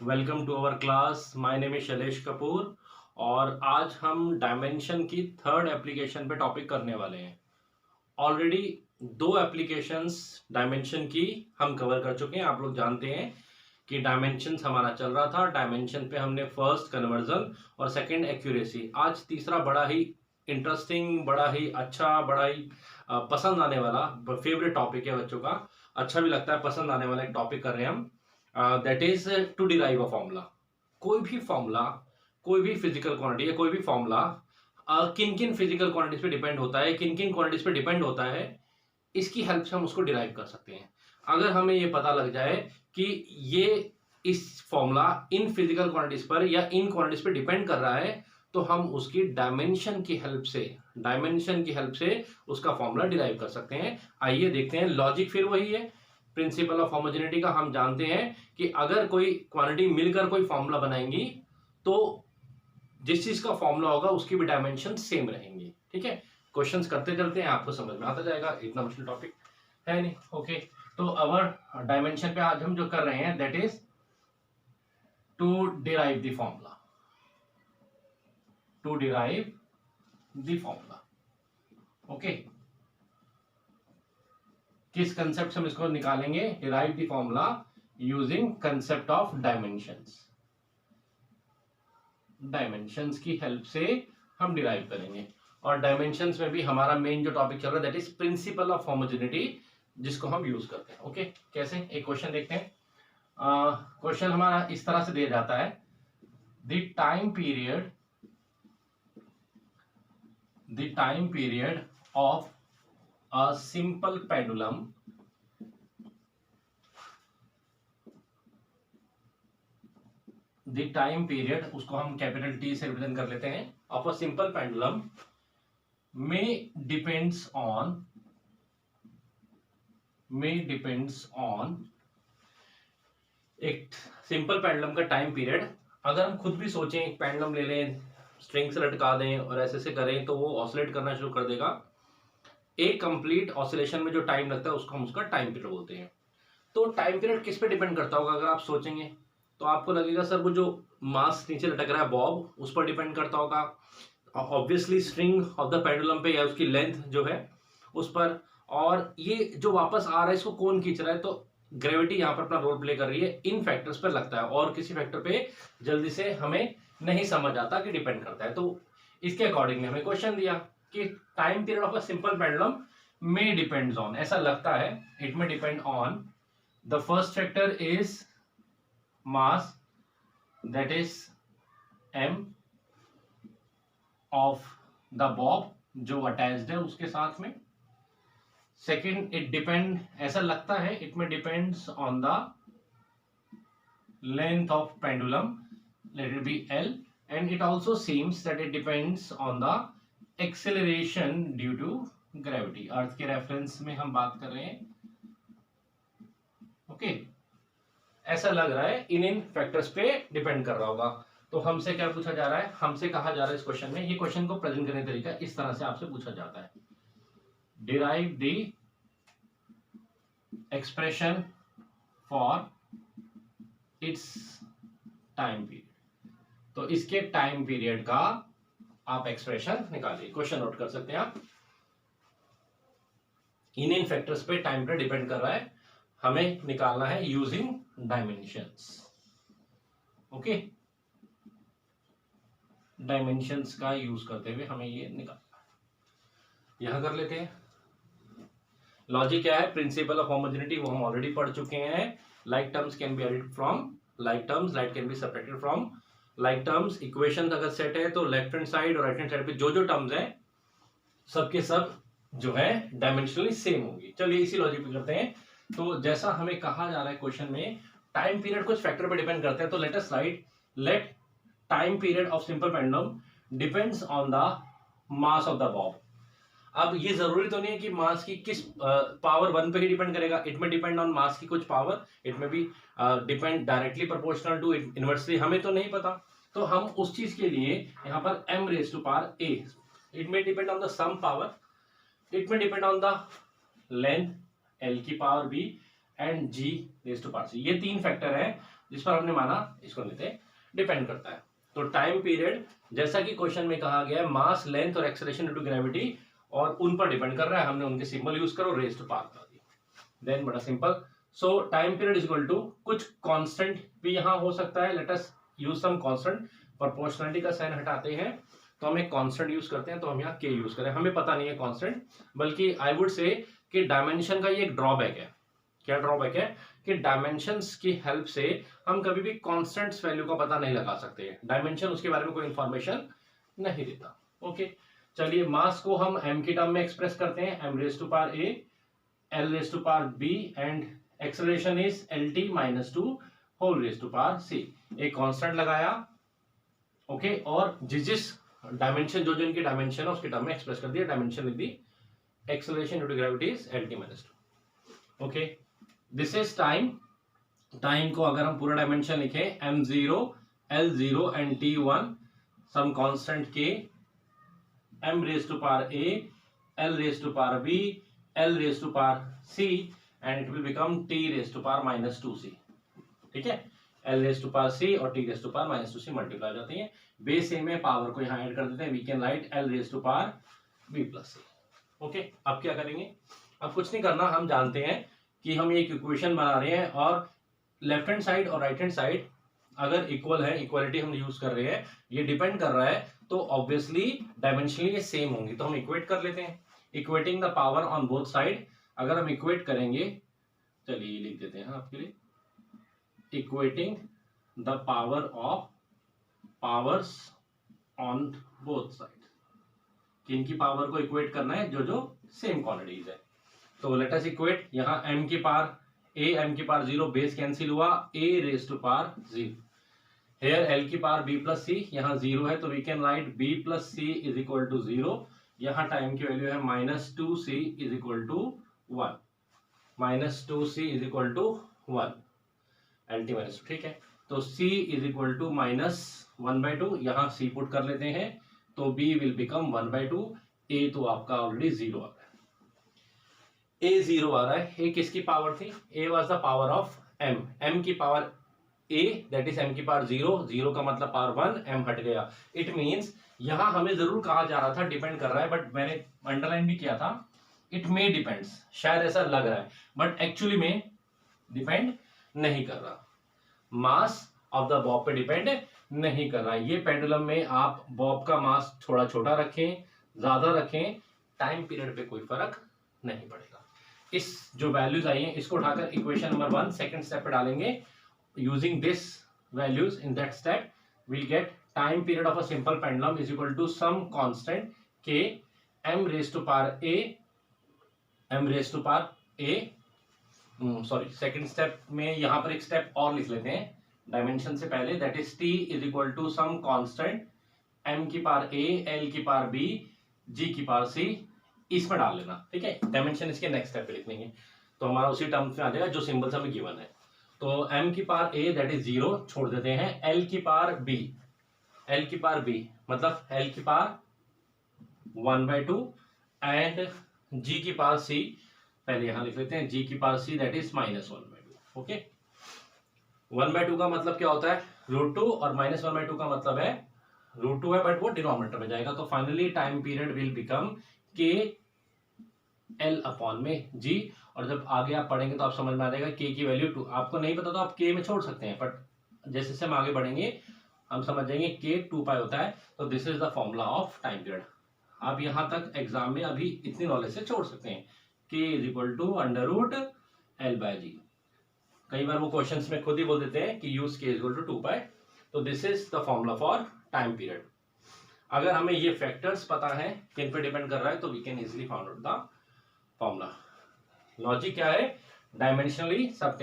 Welcome to our class. My name is Shailesh Kapoor और आज हम डायमेंशन की थर्ड एप्लीकेशन पे टॉपिक करने वाले हैं। ऑलरेडी दो एप्लीकेशंस डायमेंशन की हम कवर कर चुके हैं। आप लोग जानते हैं कि डायमेंशंस हमारा चल रहा था। डायमेंशन पे हमने फर्स्ट कन्वर्जन और सेकंड एक्यूरेसी। आज तीसरा बड़ा ही इंटरेस्टिंग, बड़ा ही अच्छा, बड़ा ही पसंद आने वाला फेवरेट टॉपिक है बच्चों का। अच्छा भी लगता है, पसंद आने वाला एक टॉपिक कर रहे हैं हम। That is to derive a formula. कोई भी फॉर्मूला, कोई भी फिजिकल क्वांटिटी या कोई भी फॉर्मूला किन किन फिजिकल क्वांटिटीज पे डिपेंड होता है, किन किन क्वांटिटीज पे डिपेंड होता है, इसकी हेल्प से हम उसको डिराइव कर सकते हैं। अगर हमें ये पता लग जाए कि ये इस फॉर्मूला इन फिजिकल क्वांटिटीज पर या इन क्वांटिटीज पे डिपेंड कर रहा है, तो हम उसकी डायमेंशन की हेल्प से उसका फॉर्मूला डिराइव कर सकते हैं। आइए देखते हैं। लॉजिक फिर वही है, प्रिंसिपल ऑफ होमोजेनिटी का। हम जानते हैं कि अगर कोई क्वांटिटी मिलकर कोई फॉर्मूला बनाएंगी तो जिस चीज का फॉर्मूला होगा उसकी भी डायमेंशन सेम रहेंगी। ठीक है, क्वेश्चंस करते चलते हैं, आपको समझ में आता जाएगा। इतना मुश्किल टॉपिक है नहीं। ओके, तो अवर डायमेंशन पे आज हम जो कर रहे हैं that is to derive the formula. To derive the formula. Okay, किस कंसेप्ट से हम इसको निकालेंगे? Derive the formula using concept of dimensions. Dimensions की हेल्प से हम डिराइव करेंगे। और डायमेंशंस में भी हमारा मेन जो टॉपिक चल रहा है that is principal of homogeneity, जिसको हम यूज करते हैं। ओके, कैसे? एक क्वेश्चन देखते हैं। क्वेश्चन हमारा इस तरह से दिया जाता है, the time period of a simple pendulum the time period, उसको हम कैपिटल टी से रिप्रेजेंट कर लेते हैं, of a simple pendulum may depends on एक सिंपल पेंडुलम का टाइम पीरियड। अगर हम खुद भी सोचें, एक पेंडुलम ले लें, स्ट्रिंग से लटका दें और ऐसे से करें तो वो ऑसिलेट करना शुरू कर देगा। एक कंप्लीट ऑसिलेशन में जो टाइम लगता है उसको हम उसका टाइम पीरियड बोलते हैं। तो टाइम पीरियड किस पे डिपेंड करता होगा? अगर आप सोचेंगे तो आपको लगेगा सर वो जो मास नीचे लटक रहा है बॉब, उस पर डिपेंड करता होगा। Obviously string of the pendulum पे या उसकी लेंथ जो है उस पर। और ये जो वापस आ रहा है इसको कौन खींच रहा है? तो ग्रेविटी यहाँ पर अपना रोल प्ले कर रही है। इन फैक्टर्स पर लगता है और किसी फैक्टर पे जल्दी से हमें नहीं समझ आता कि डिपेंड करता है। तो इसके अकॉर्डिंग हमें क्वेश्चन दिया कि time period of a simple pendulum में डिपेंड्स ऑन, ऐसा लगता है, it may depend on the first factor is mass, that is m of the Bob जो अटैच्ड है उसके साथ में। सेकेंड, इट डिपेंड, ऐसा लगता है, इट में depends on the length of pendulum, let it be l, and it also seems that it depends on the acceleration due to gravity। अर्थ के रेफरेंस में हम बात कर रहे हैं। ओके, ऐसा लग रहा है इन फैक्टर्स पे डिपेंड कर रहा होगा। तो हमसे क्या पूछा जा रहा है? हमसे कहा जा रहा है इस क्वेश्चन में, ये क्वेश्चन को प्रेजेंट करने का तरीका इस तरह से आपसे पूछा जाता है, derive the expression for its time period. तो इसके टाइम पीरियड का आप एक्सप्रेशन निकालिए। क्वेश्चन नोट कर सकते हैं आप। इन फैक्टर्स पे टाइम पीरियड डिपेंड कर रहा है, हमें निकालना है यूजिंग डायमेंशंस। ओके, डायमेंशंस का यूज करते हुए हमें ये निकालना है। यहां कर लेते हैं। लॉजिक क्या है? प्रिंसिपल ऑफ होमोजेनिटी वो हम ऑलरेडी पढ़ चुके हैं। Like terms can be added from like terms, like can be subtracted from like terms. Equation अगर सेट है तो लेफ्ट हैंड साइड और राइट हैंड साइड पे जो जो टर्म्स हैं सबके सब जो है डायमेंशनली सेम होंगी। चलिए इसी लॉजिक पे करते हैं। तो जैसा हमें कहा जा रहा है क्वेश्चन में, टाइम पीरियड कुछ फैक्टर पे डिपेंड करते हैं। तो let us write, let time period of simple pendulum depends on the mass of the bob. अब ये जरूरी तो नहीं है कि मास की किस पावर 1 पे ही डिपेंड करेगा। It may depend on mass की कुछ पावर, इट में भी depend directly proportional to inversely, हमें तो नहीं पता। तो हम उस चीज के लिए यहाँ पर m raise to power a, it may depend on the some power, it may depend on the length l की power b and g raise to power c। ये तीन फैक्टर है जिस पर हमने माना इसको लेते डिपेंड करता है। तो टाइम पीरियड जैसा कि क्वेश्चन में कहा गया है मास, लेंथ और एक्सेलरेशन ड्यू टू ग्रेविटी और उन पर डिपेंड कर रहा है, हमने उनके सिंबल यूज करो, रेज टू पावर बता दी। देन बड़ा simple, so time period is equal to कुछ कांस्टेंट भी यहां हो सकता है, let us use some constant. Proportionality का साइन हटाते हैं तो हम एक कांस्टेंट यूज करते हैं, तो हम यहाँ के यूज करें, हमें पता नहीं है कांस्टेंट, बल्कि आई वुड से कि डायमेंशन का ये एक ड्रॉबैक है। क्या ड्रॉबैक है कि डायमेंशंस की हेल्प से हम कभी भी कांस्टेंट्स वैल्यू का पता नहीं लगा सकते, डायमेंशन उसके बारे में कोई इंफॉर्मेशन नहीं देता। ओके, चलिए मास को हम m की टर्म में एक्सप्रेस करते हैं, m raise to power a, l raise to power b and acceleration is lt minus 2 whole raise to power c। एक कांस्टेंट लगाया, ओके, और जिस डायमेंशन जो इनकी डायमेंशन है उसके टर्म में एक्सप्रेस कर दिया, डायमेंशन लिख दी, acceleration due to gravity is lt minus 2। Okay, this is time. Time को अगर हम पूरा डायमेंशन लिखें m0, l0 and t1, some constant k, m raise to power a, l raise to power b, l raise to power c and it will become t raise to power minus 2c। ठीक है, l raise to power c और t raise to power minus 2c multiply हो जाती है, base a में power को यहाँ add कर देते हैं, we can write l raise to power b plus c। Okay, अब क्या करेंगे, अब कुछ नहीं करना, हम जानते हैं कि हम एक इक्वेशन बना रहे हैं और लेफ्ट हैंड साइड और राइट हैंड साइड अगर इक्वल है, इक्वालिटी हम यूज कर रहे हैं, ये डिपेंड कर रहा है, तो ऑब्वियसली डायमेंशनली ये सेम होंगी, तो हम इक्वेट कर लेते हैं, equating the power on both side. अगर हम इक्वेट करेंगे, चलिए लिख देते हैं आपके लिए, equating the power of powers on both side, किन की पावर को इक्वेट करना है, जो जो सेम क्वांटिटीज है। तो लेट अस इक्वेट, यहाँ m की पावर a, m की पावर 0, बेस कैंसिल हुआ, a raise to power 0, here l की पावर b प्लस c, यहाँ 0 है तो we can write b plus c is equal to 0, यहाँ टाइम की वैल्यू है minus 2c is equal to 1, minus 2c is equal to 1, lt minus 2। ठीक है, तो c is equal to minus 1/2, यहाँ c पुट कर लेते हैं, तो b विल बिकम 1/2, a तो आपका ऑलरेडी 0 आ रहा है, a 0 आ रहा है, a किसकी पावर थी, a was the power of m, m की power a that is m की पावर 0, 0 का मतलब पावर 1, m हट गया, इट मींस यहां हमें जरूर कहा जा रहा था डिपेंड कर रहा है, बट मैंने अंडरलाइन भी किया था, इट मे डिपेंड्स, शायद ऐसा लग रहा है, बट एक्चुअली में डिपेंड नहीं कर रहा, मास ऑफ द बॉब पे डिपेंड नहीं कर रहा है। ये पेंडुलम में आप बॉब का मास थोड़ा छोटा रखें, ज्यादा रखें, टाइम पीरियड पे कोई फर्क नहीं पड़ेगा। इस जो वैल्यूज आई हैं इसको उठाकर इक्वेशन नंबर 1 सेकंड स्टेप पे डालेंगे, using this values in that step we'll get time period of a simple pendulum is equal to some constant k, m raised to power a, m raised to power a, sorry second step में यहां पर एक step और लिख लेते हैं dimension से पहले, that is t is equal to some constant m की पावर a, l की पावर b, g की पावर c, इसमें डाल लेना। ठीक है, डायमेंशन इसके नेक्स्ट स्टेप पे लिख लेंगे, तो हमारा उसी टर्म्स में आ जाएगा जो सिंबल्स हमें गिवन है। तो m की पावर a दैट इज 0 छोड़ देते हैं, l की पावर b, l की पावर b मतलब l की पावर 1/2 एंड g की पावर c, पहले यहां लिख लेते हैं, g की power c that is minus 1/2। Okay, 1/2 का मतलब क्या होता है, √2, और माइनस 1/2 का मतलब है √2 है, बट वो डिनोमिनेटर में जाएगा, तो finally time period will become k l upon में g, और जब आगे आप पढ़ेंगे तो आप समझ में आ जाएगा k की वैल्यू 2, आपको नहीं पता तो आप k में छोड़ सकते हैं, बट जैसे जैसे हम आगे बढ़ेंगे हम समझ जाएंगे k 2π होता है, तो this is the formula of time period. आप यहां तक एग्जाम में अभी इतनी नॉलेज से छोड़ सकते हैं, k is equal to √l/g। कई बार वो क्वेश्चंस में खुद ही बोल देते हैं कि use k is equal to 2π, तो this is the formula for time period. अगर हमें ये फैक्टर्स पता है किन पे डिपेंड कर रहा है, तो we can easily find out the formula. Logic क्या है, डायमेंशनली सब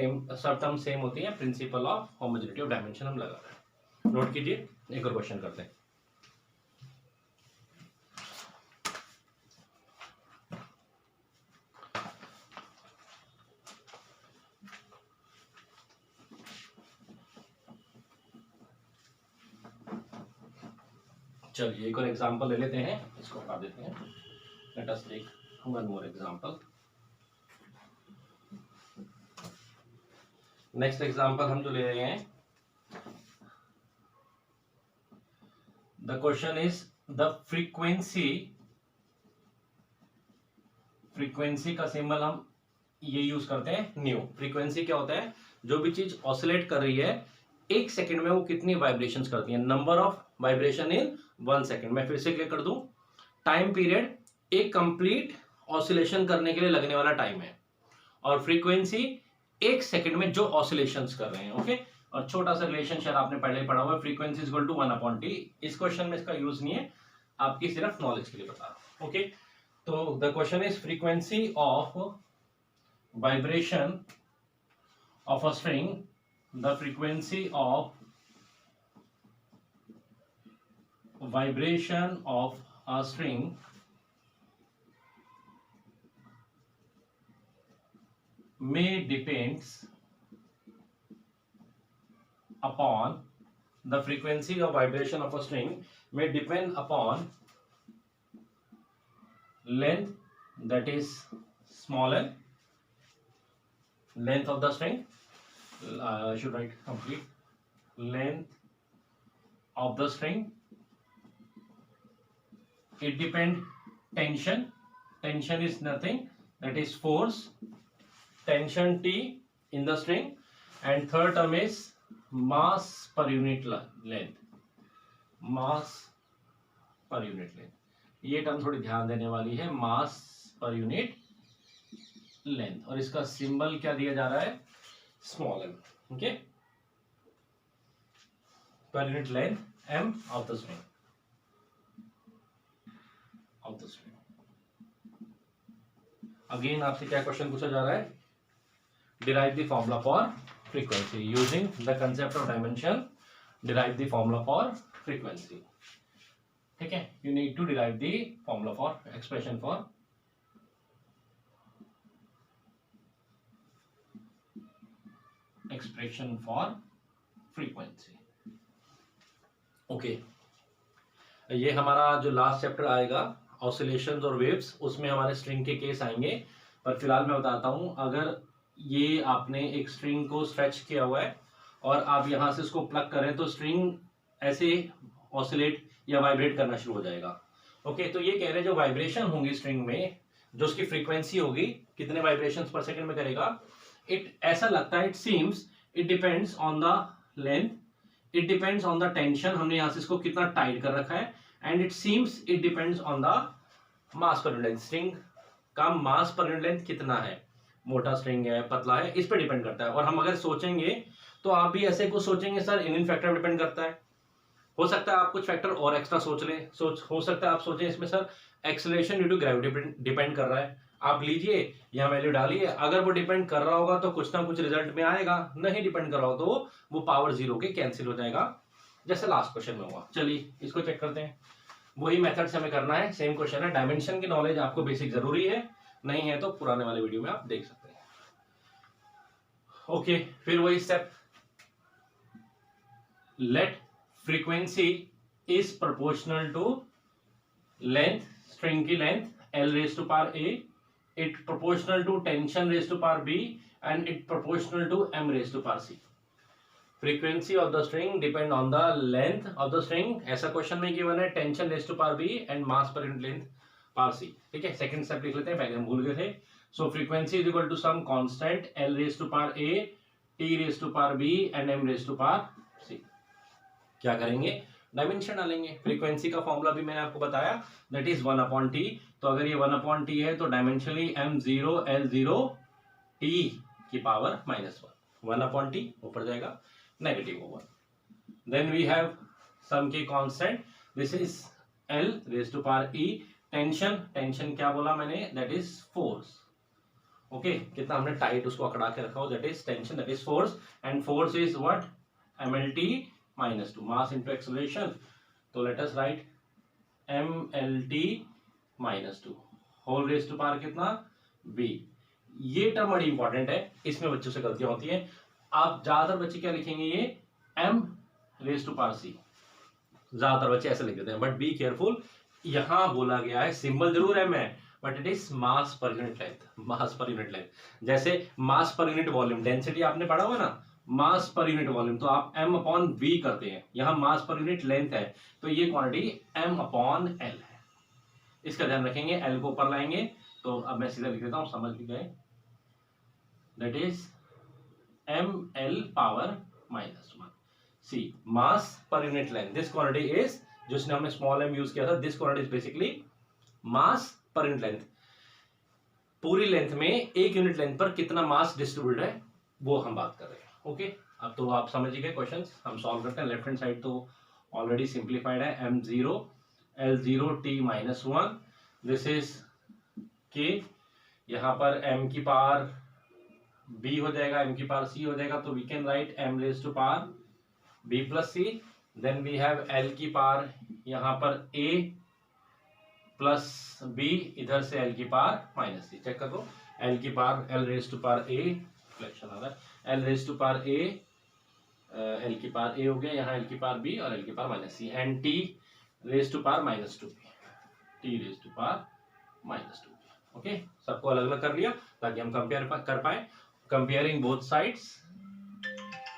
टर्म सेम होती है, principle of homogeneity of dimension हम लगा रहे हैं। नोट कीजिए, एक और क्वेश्चन करते हैं। चलिए एक और एग्जांपल ले लेते हैं, इसको हटा देते हैं, let us take one more example. Next example हम जो ले रहे हैं the question is the frequency का सिंबल हम ये यूज करते हैं न्यू। फ्रीक्वेंसी क्या होता है, जो भी चीज ऑसिलेट कर रही है एक सेकंड में वो कितनी वाइब्रेशंस करती है, number of vibration in 1 second. मैं फिर से क्लियर कर दूं, टाइम पीरियड एक कंप्लीट ऑसिलेशन करने के लिए लगने वाला टाइम है, और फ्रीक्वेंसी एक सेकंड में जो ऑसिलेशंस कर रहे हैं। ओके, और छोटा सा रिलेशन शायद आपने पहले ही पढ़ा हुआ है, frequency is equal to 1/t। इस क्वेश्चन में इसका यूज नहीं है, आपकी सिर्फ नॉलेज के लिए बता रहा हूं। ओके, तो the question is frequency of vibration of a string, the frequency of vibration of a string may depends upon the frequency of vibration of a string may depend upon length, that is small n, length of the string, I should write complete length of the string. It depend tension, tension is nothing, that is force, tension T in the string, and third term is mass per unit length, mass per unit length। ये term थोड़ी ध्यान देने वाली है, mass per unit length, और इसका symbol क्या दिया जा रहा है, small m। Okay, per unit length m of the string, of the string. Again आपसे क्या क्वेश्चन पूछा जा रहा है, derive the formula for frequency using the concept of dimension, derive the formula for frequency. ठीक है, you need to derive the formula for expression for expression for frequency। Okay, ये हमारा जो लास्ट चैप्टर आएगा ऑसिलेशंस और waves, उसमें हमारे string के केस आएंगे। पर फिलहाल मैं बताता हूं, अगर ये आपने एक स्ट्रिंग को स्ट्रेच किया हुआ है और आप यहां से इसको प्लग करें तो स्ट्रिंग ऐसे ऑसिलेट या वाइब्रेट करना शुरू हो जाएगा। ओके, तो ये कह रहे हैं जो वाइब्रेशन होंगी स्ट्रिंग में, जो उसकी फ्रीक्वेंसी होगी, कितने वाइब्रेशंस पर सेकंड में करेगा, इट ऐसा लगता है, it seems it depends on the length, it depends on the tension, हमने यहां से इसको कितना टाइट कर रखा है, and it seems it depends on the mass per unit length, string का मास पर यूनिट लेंथ कितना है, मोटा स्ट्रिंग है पतला है, इस पर डिपेंड करता है। और हम अगर सोचेंगे तो आप भी ऐसे कुछ सोचेंगे, सर इन फैक्टर डिपेंड करता है, हो सकता है आप कुछ फैक्टर और एक्स्ट्रा सोच लें, हो सकता है आप सोचें इसमें sir acceleration due to gravity depend कर रहा है, आप लीजिए यहाँ वैल्यू डालिए, अगर वो डिपेंड कर रहा होगा तो कुछ ना कुछ रिजल्ट में आएगा, नहीं डिपेंड कर रहा हो तो वो पावर जीरो के कैंसिल हो जाएगा, जैसे लास्ट क्वेश्चन में हुआ। चलिए इसको चेक करते हैं, वही मेथड से हमें करना है, सेम क्वेश्चन है। डायमेंशन की नॉलेज आपको बेसिक जरूरी है, नहीं है तो पुराने वाले वीडियो में आप देख सकते हैं। ओके, फिर वही step, let frequency is proportional to length, string की length L raised to power A, it proportional to tension raised to power B, and it proportional to M raised to power C। Frequency of the string depend on the length of the string, ऐसा question में given है, tension raised to power B and mass per unit length power C। ठीक है, second step लिख लेते हैं, पहले हम भूल गए थे। So frequency is equal to some constant L raised to power A, T raised to power B and M raised to power C। क्या करेंगे, डायमेंशन डालेंगे। फ्रीक्वेंसी का फॉर्मूला भी मैंने आपको बताया, दैट इज 1/t। तो अगर ये 1/t है तो डायमेंशनली m0 L0 t की पावर -1, 1/t ऊपर जाएगा, -1। Then we have some k constant, this is L raise to power e। Tension, tension क्या बोला मैंने, दैट इज फोर्स। ओके, कितना हमने टाइट उसको अकड़ा के रखा हो, that is tension, that is force, and force is what, mlt -2, mass into acceleration। तो let us write mlt -2 whole raise to power कितना, b। ये टर्म बड़ी इंपॉर्टेंट है, इसमें बच्चों से गलतियां होती हैं। आप ज्यादातर बच्चे क्या लिखेंगे, ये m raise to power c, ज्यादातर बच्चे ऐसे लिख देते हैं, बट बी केयरफुल, यहां बोला गया है, सिंबल जरूर m है but it is mass per unit length, mass per unit length. जैसे मास पर यूनिट वॉल्यूम, डेंसिटी आपने पढ़ा हुआ ना, मास पर यूनिट वॉल्यूम, तो आप m अपॉन v करते हैं, यहाँ मास पर यूनिट लेंथ है, तो ये क्वांटिटी m अपॉन l है। इसका ध्यान रखेंगे, l को ऊपर लाएंगे, तो अब मैं सीधा लिख देता हूं, समझ भी गए, that is ml power -1। See mass per unit length, this quantity is, जिसने हमने स्मॉल m यूज किया था, this quantity is basically mass per unit length. पूरी लेंथ में एक यूनिट लेंथ पर कितना मास डिस्ट्रीब्यूटेड है वो हम बात कर रहे हैं। ओके, अब तो आप समझ गए, क्वेश्चंस हम सॉल्व करते हैं। लेफ्ट हैंड साइड तो ऑलरेडी सिंप्लीफाइड है, m0 L0 t-1, this is k, यहां पर m की पावर b हो जाएगा, m की पावर c हो जाएगा, तो we can write m raise to power b plus c, then we have l की पावर यहां पर a प्लस b, इधर से l की पावर -c, चेक कर लो, l की power l raise to power a, फ्लैक्शन आ रहा है, l raise to power a, l की पावर a हो गया, यहाँ l की पावर b और l की power -c, and t raise to power -2b, t raise to power -2b। Okay, सबको अलग अलग कर लिया ताकि हम कंपेयर कर पाए। Comparing both sides,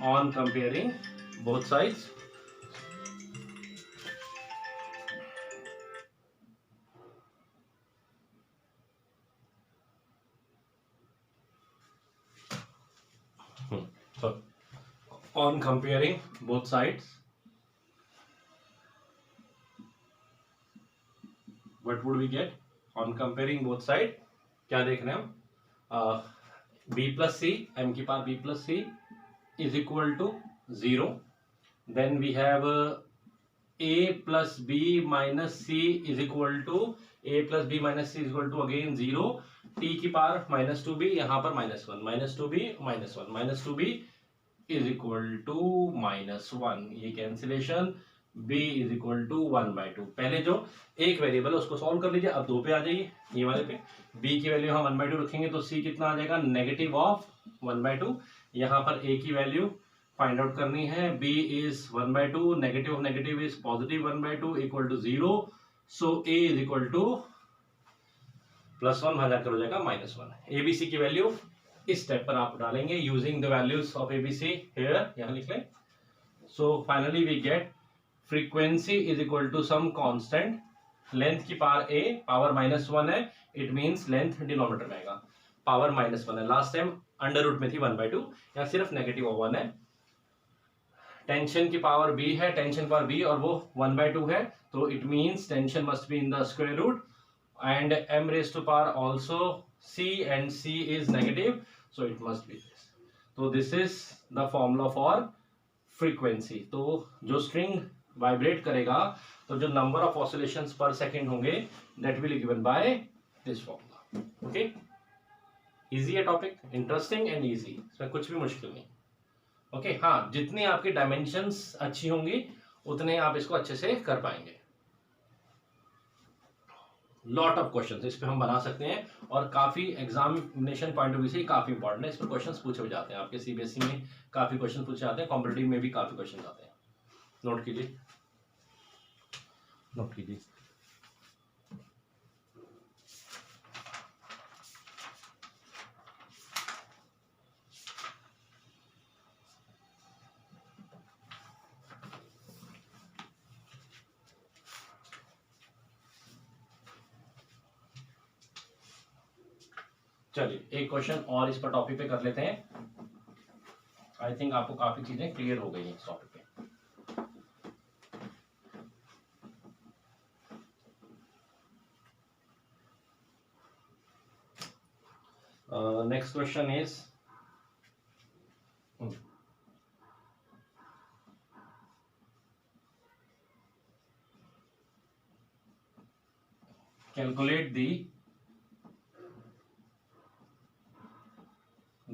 on comparing both sides, so on comparing both sides, what would we get on comparing both side? क्या देख रहे हैं हम, b plus c, m की power b plus c is equal to 0, then we have a plus b minus c is equal to, a plus b minus c is equal to again 0, t की power -2b, यहाँ पर -1, -2b -1, -2b is equal to -1, ये cancellation, b is equal to 1/2। पहले जो एक variable है उसको solve कर लीजिए, अब दो पे आ जाइए, ये वाले पे b की वैल्यू हम 1/2 रखेंगे तो c कितना आ जाएगा, नेगेटिव ऑफ 1/2, यहाँ पर a की वैल्यू फाइंड आउट करनी है, b is 1/2, negative of negative is positive 1/2 equal to 0, so a is equal to +1 भाग कर हो जाएगा -1। abc की वैल्यू इस स्टेप पर आप डालेंगे using the values of abc here, यहां लिख लें। So finally we get frequency is equal to some constant, length की पावर a, पावर -1 है, इट मींस लेंथ डिनोमिनेटर में आएगा, पावर -1 है, लास्ट टाइम अंडर रूट में थी 1/2, यहाँ सिर्फ -1 है। टेंशन की पावर b है, टेंशन पावर b और वो 1/2 है, तो it means tension must be in the square root, and m raised to power also c, and c is negative, so it must be this। तो this is the formula for frequency। तो जो string vibrate करेगा तो जो number of oscillations per second होंगे that will be given by this formula। okay, easy है topic, interesting and easy, इसमें कुछ भी मुश्किल नहीं। okay, हाँ, जितनी आपकी dimensions अच्छी होंगी उतने आप इसको अच्छे से कर पाएंगे। लॉट ऑफ क्वेश्चंस इस पे हम बना सकते हैं और काफी एग्जामिनेशन पॉइंट ऑफ व्यू से काफी इंपॉर्टेंट है, इस पर क्वेश्चंस पूछे जाते हैं, आपके सीबीएसई में काफी क्वेश्चन पूछे जाते हैं, कॉम्पिटिटिव में भी काफी क्वेश्चन आते हैं, नोट कीजिए, नोट कीजिए। चलिए एक क्वेश्चन और इस पर टॉपिक पे कर लेते हैं, आई थिंक आपको काफी चीजें क्लियर हो गई हैं इस टॉपिक पे। Next question is, calculate the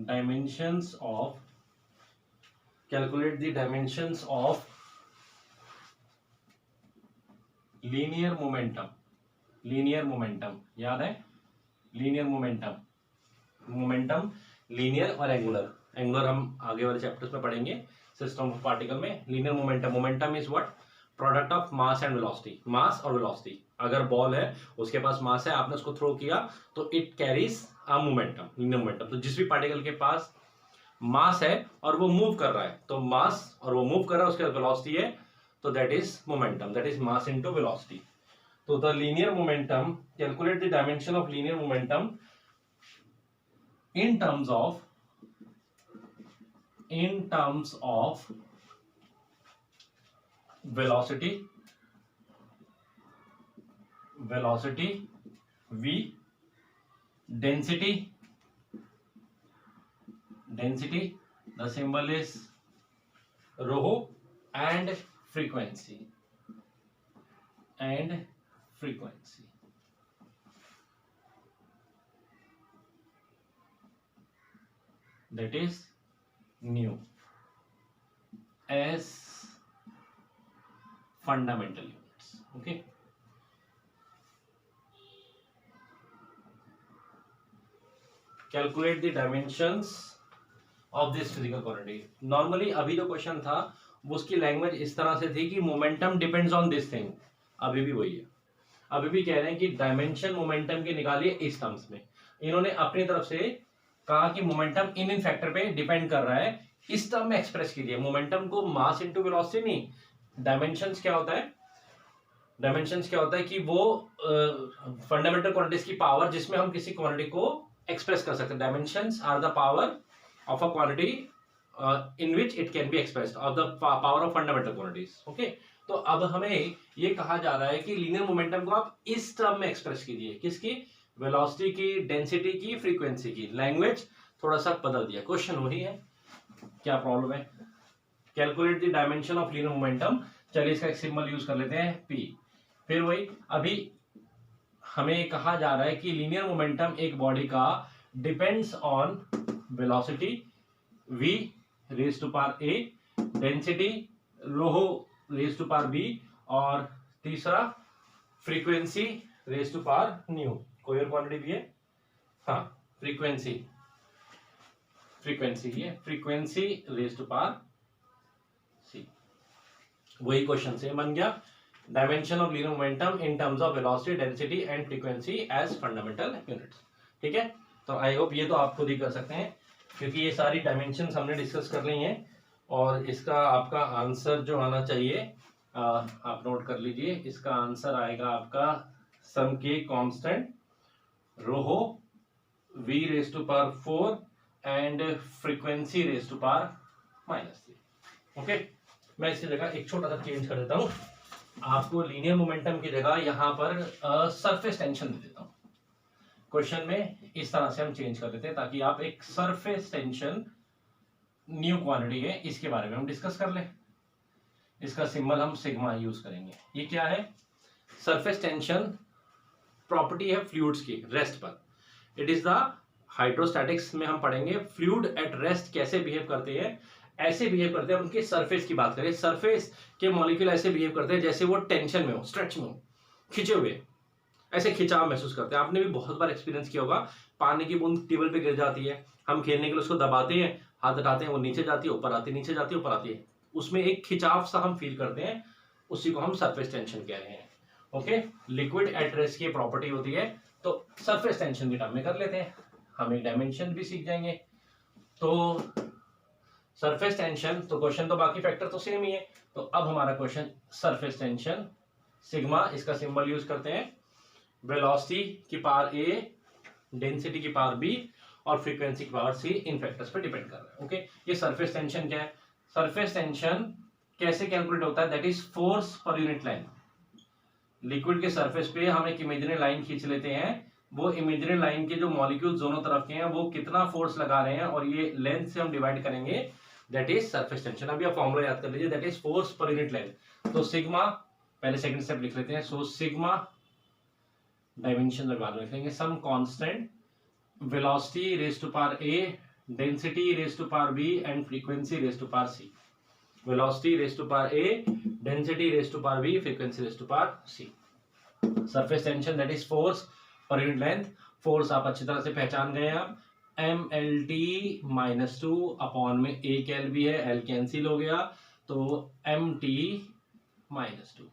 dimensions of linear momentum। याद है, लीनियर मोमेंटम लीनियर और एंगुलर हम आगे वाले चैप्टर्स में पढ़ेंगे सिस्टम ऑफ पार्टिकल में। Linear momentum is what, product of mass and velocity, mass और वेलोसिटी। अगर बॉल है उसके पास मास है, आपने उसको थ्रो किया तो it carries a momentum, linear momentum. तो जिस भी पार्टिकल के पास मास है और वो मूव कर रहा है, तो मास और वो मूव कर रहा है, उसके बाद वेलोसिटी है, तो that is momentum, that is mass into velocity. तो the linear momentum, calculate the dimension of linear momentum in terms of velocity v, density, the symbol is rho, and frequency, that is nu as fundamental units. Okay, calculate the dimensions of this physical quantity. Normally अभी जो question था वो उसकी language इस तरह से थी कि momentum depends on this thing, अभी भी वही है, अभी भी कह रहे हैं कि डायमेंशन मोमेंटम के निकालिए इस टर्म्स में. इन्होंने अपनी तरफ से कहा कि मोमेंटम इन फैक्टर पे डिपेंड कर रहा है, इस टर्म में एक्सप्रेस कीजिए मोमेंटम को, मास इनटू वेलोसिटी नहीं. डायमेंशंस क्या होता है, डायमेंशंस क्या होता है कि वो फंडामेंटल क्वांटिटीज की पावर जिसमें हम किसी क्वांटिटी को एक्सप्रेस कर सकते हैं. Dimensions are the power of a quantity in which it can be expressed, of the power of fundamental quantities. Okay, तो अब हमें ये कहा जा रहा है कि लीनियर मोमेंटम को आप इस टर्म में एक्सप्रेस कीजिए, किसकी, वेलोसिटी की, डेंसिटी की, फ्रीक्वेंसी की. लैंग्वेज थोड़ा सा बदल दिया, क्वेश्चन वही है, क्या प्रॉब्लम है. Calculate the dimension of linear momentum, चलिए इसका एक सिंबल यूज कर लेते हैं P. फिर वही, अभी हमें कहा जा रहा है कि लीनियर मोमेंटम एक बॉडी का depends on velocity v raise to power a, density rho raise to power b, और तीसरा frequency raise to power nu. कोई और क्वांटिटी भी है, हाँ, फ्रीक्वेंसी है, frequency raise to power c. वही क्वेश्चन से बन गया, dimension of linear momentum in terms of velocity, density and frequency as fundamental units. ठीक है, तो आई होप ये तो आप खुद ही कर सकते हैं, क्योंकि ये सारी डायमेंशंस हमने डिस्कस कर ली हैं, और इसका आपका आंसर जो आना चाहिए आप नोट कर लीजिए. इसका आंसर आएगा आपका सम k constant rho v raise to power 4 and frequency raise to power -3. Okay, मैं इसकी जगह एक छोटा सा चेंज कर देता हूं, आपको लीनियर मोमेंटम की जगह यहां पर सरफेस टेंशन दे देता हूं. क्वेश्चन में इस तरह से हम चेंज कर देते हैं ताकि आप एक सरफेस टेंशन न्यू क्वांटिटी है इसके बारे में हम डिस्कस कर लें. इसका सिंबल हम सिग्मा यूज करेंगे. ये क्या है, सरफेस टेंशन प्रॉपर्टी है फ्लूइड्स की रेस्ट पर. इट इज द हाइड्रोस्टैटिक्स में हम पढ़ेंगे फ्लूइड एट रेस्ट कैसे बिहेव करते हैं, ऐसे बिहेव करते हैं. उनके सरफेस की बात करें, सरफेस के मॉलिक्यूल ऐसे बिहेव करते हैं जैसे वो टेंशन में हो, स्ट्रेच में हो, खिंचे हुए, ऐसे खिंचाव महसूस करते हैं. आपने भी बहुत बार एक्सपीरियंस किया होगा, पानी की बूंद टेबल पे गिर जाती है, हम खेलने के लिए उसको दबाते हैं, हाथ हटाते हैं, वो नीचे जाती है, ऊपर आती है, नीचे जाती है, ऊपर आती है, उसमें एक खिंचाव सा हम फील करते हैं, उसी को हम सरफेस टेंशन कह रहे हैं. ओके, लिक्विड एट रेस्ट की प्रॉपर्टी होती है, तो सरफेस टेंशन की टर्म में कर लेते हैं, हम एक डायमेंशन भी सीख जाएंगे. तो सरफेस टेंशन, तो क्वेश्चन तो बाकी फैक्टर तो सेम ही है. तो अब हमारा क्वेश्चन सरफेस टेंशन सिग्मा, इसका सिंबल यूज करते हैं, वेलोसिटी की पावर a, डेंसिटी की पावर b और फ्रीक्वेंसी की पावर c इन फैक्टर्स पे डिपेंड कर रहा है. ओके, ये सरफेस टेंशन क्या है, सरफेस टेंशन कैसे कैलकुलेट होता है, that is force per unit line. Liquid के सरफेस पे हम एक इमेजिनरी लाइन खींच लेते हैं, वो इमेजिनरी लाइन के जो मॉलिक्यूल दोनों तरफ के हैं वो कितना फोर्स लगा रहे हैं, और ये लेंथ से हम डिवाइड करेंगे, दैट इज सरफेस टेंशन. अभी आप फॉर्मूला याद कर लीजिए, that is force per unit line. तो सिग्मा, पहले सेकंड स्टेप लिख लेते हैं. सो सिग्मा डायमेंशन बाद में लिखेंगे, some constant velocity raise to power a, density raise to power b and frequency raise to power c. Velocity raise to power a, density raise to power b, frequency raise to power c. Surface tension that is force per unit length. Force आप अच्छी तरह से पहचान गए हैं, आप mlt -2 upon में a कैल भी है, l कैंसिल हो गया, तो mt -2.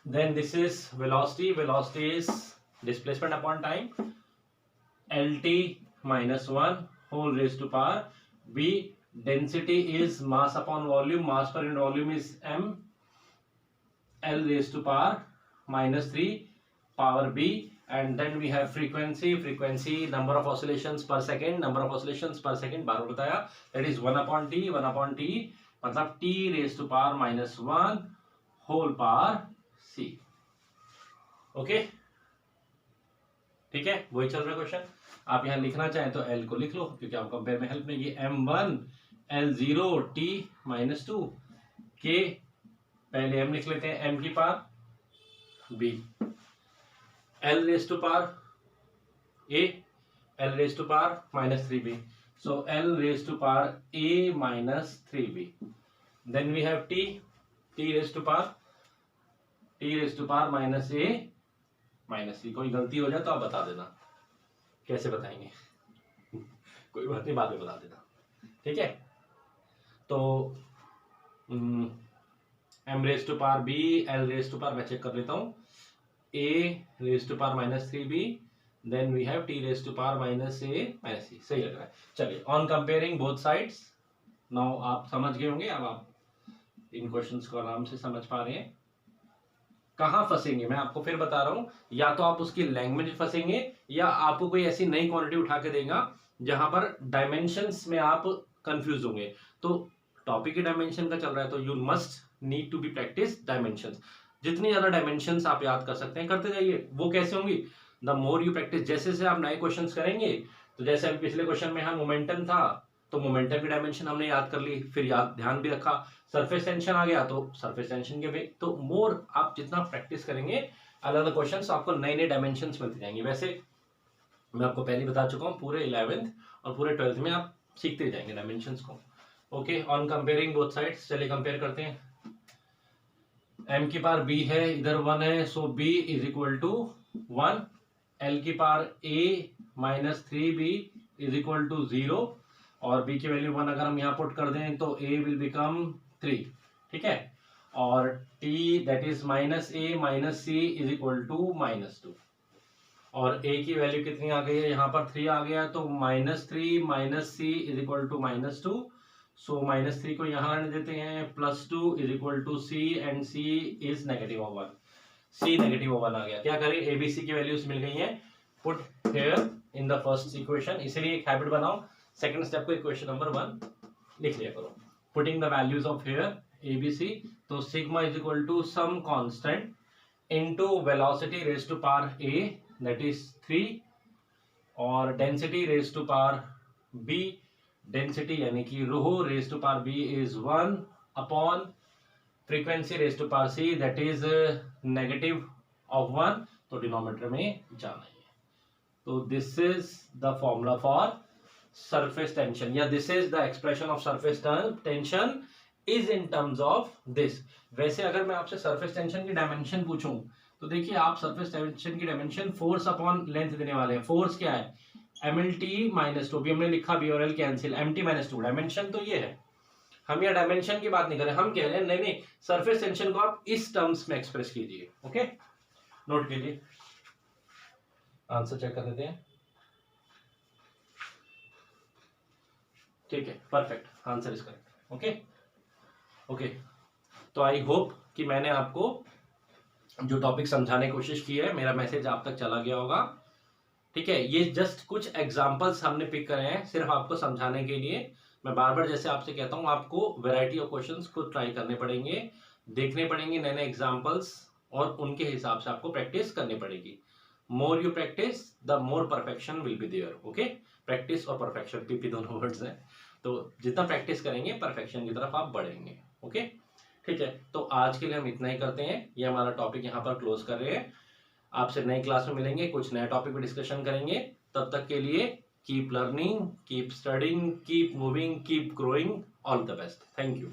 Then this is velocity. Velocity is displacement upon time. LT -1 whole raised to power b. Density is mass upon volume, mass per unit volume is m. L raised to power minus 3 power b. And then we have frequency number of oscillations per second, बार बताया, that is 1 upon t मतलब t raised to power minus 1 whole power c. Okay ठीक है, वही चल रहा question. आप यहां लिखना चाहें तो l को लिख लो, क्योंकि आप कंपेयर में हेल्प में ये m1 l0 t minus 2 k. पहले m लिख लेते हैं, m की power b, l raised to power a, l raised to power minus 3b. So l raised to power a minus 3b. Then we have t raised to power minus a minus c. कोई गलती हो जाए तो आप बता देना, कैसे बताएंगे कोई बात नहीं, बाद में बता देना, ठीक है. तो m raised to power b, l raised to power मैं चेक कर लेता हूँ, a raised to power minus 3b, then we have t raised to power minus a minus c. सही लग रहा है. चलिए, on comparing both sides, now आप समझ गए होंगे, अब आप इन क्वेश्चंस को आराम से समझ पा रहे हैं. कहाँ फंसेंगे मैं आपको फिर बता रहा हूँ, या तो आप उसकी लैंग्वेज फंसेंगे, या आपको कोई ऐसी नई क्वांटिटी उठा के देगा जहां पर डायमेंशंस में आप कंफ्यूज होंगे. तो टॉपिक ही डायमेंशन का चल रहा है, तो you must need to be practice dimensions. जितनी ज्यादा डायमेंशंस आप याद कर सकते हैं करते जाइए. वो कैसे होंगी, द मोर यू प्रैक्टिस. जैसे जैसे आप नए क्वेश्चंस करेंगे, तो जैसे हम पिछले क्वेश्चन में हम मोमेंटम था, तो मोमेंटम की डायमेंशन हमने याद कर ली, फिर याद ध्यान भी रखा. सरफेस टेंशन आ गया तो सरफेस टेंशन के भी. तो मोर आप जितना प्रैक्टिस करेंगे, अलग अलग क्वेश्चंस आपको नए नए डायमेंशंस मिलते जाएंगे. वैसे मैं आपको पहले बता चुका हूँ, पूरे 11th और पूरे 12th में आप सीखते जाएंगे डायमेंशंस को. Okay, on comparing both sides, चलिए कंपेयर करते हैं. m की पावर b है, इधर 1 है, so b is equal to 1. l की power a minus 3b is equal to 0, और b की वैल्यू 1 अगर हम यहाँ पुट कर दें तो a विल बिकम 3. ठीक है, और t that is minus a minus c is equal to minus 2, और a की वैल्यू कितनी आ गई है, यहाँ पर 3 आ गया, तो minus 3 minus c is equal to minus 2. So minus 3 को यहाँ आने देते हैं, plus 2 is equal to c, and c is negative of 1. c negative of 1 आ गया. क्या करें, a b c की वैल्यूज मिल गई हैं, put here in the first equation. इसलिए एक हैबिट बनाओ, सेकंड स्टेप को इक्वेशन नंबर 1 लिख लिया करो, putting the values of here a b c. तो sigma is equal to some constant into velocity raise to power a, that is 3, और density raise to power b, density यानी कि rho raise to power b is 1 upon frequency raise to power c, that is negative of 1. तो denominator में जाना है. तो this is the formula for surface tension, या this is the expression of surface tension is in terms of this. वैसे अगर मैं आपसे सरफेस टेंशन की डायमेंशन पूछूं, तो देखिए आप सरफेस टेंशन की डायमेंशन फोर्स अपॉन लेंथ देने वाले हैं. फोर्स क्या है, mlt माइनस 2, भी हमने लिखा, b और l cancel, mt minus 2. Dimension तो ये है, हम यहाँ डायमेंशन की बात नहीं कर रहे, हम कह रहे हैं नहीं सरफेस टेंशन को आप इस टर्म्स में एक्सप्रेस कीजिए. ओके, नोट कीजिए, आंसर चेक कर देते हैं. ठीक है, perfect, answer is correct. Okay okay, तो आई होप कि मैंने आपको जो टॉपिक समझाने की कोशिश की है, मेरा मैसेज आप तक चला गया होगा. ठीक है, ये जस्ट कुछ एग्जांपल्स हमने पिक करे हैं सिर्फ आपको समझाने के लिए. मैं बार बार जैसे आपसे कहता हूँ, आपको वैरायटी ऑफ क्वेश्चंस खुद ट्राई करने पड़ेंगे, देखने पड़ेंगे नए नए एग्जांपल्स, और उनके हिसाब से आपको प्रैक्टिस करनी पड़ेगी. More you practice the more perfection will be there. Okay, practice और परफेक्शन पीपी दोनों वर्ड्स हैं, तो जितना प्रैक्टिस करेंगे परफेक्शन की तरफ आप बढ़ेंगे. ओके, ठीक है, तो आज के लिए हम इतना ही करते हैं. ये हमारा टॉपिक यहाँ पर क्लोज कर रहे हैं. आपसे नई क्लास में मिलेंगे, कुछ नए टॉपिक पे डिस्कशन करेंगे. तब तक के लिए keep learning, keep studying, keep moving, keep growing. All the best. Thank you.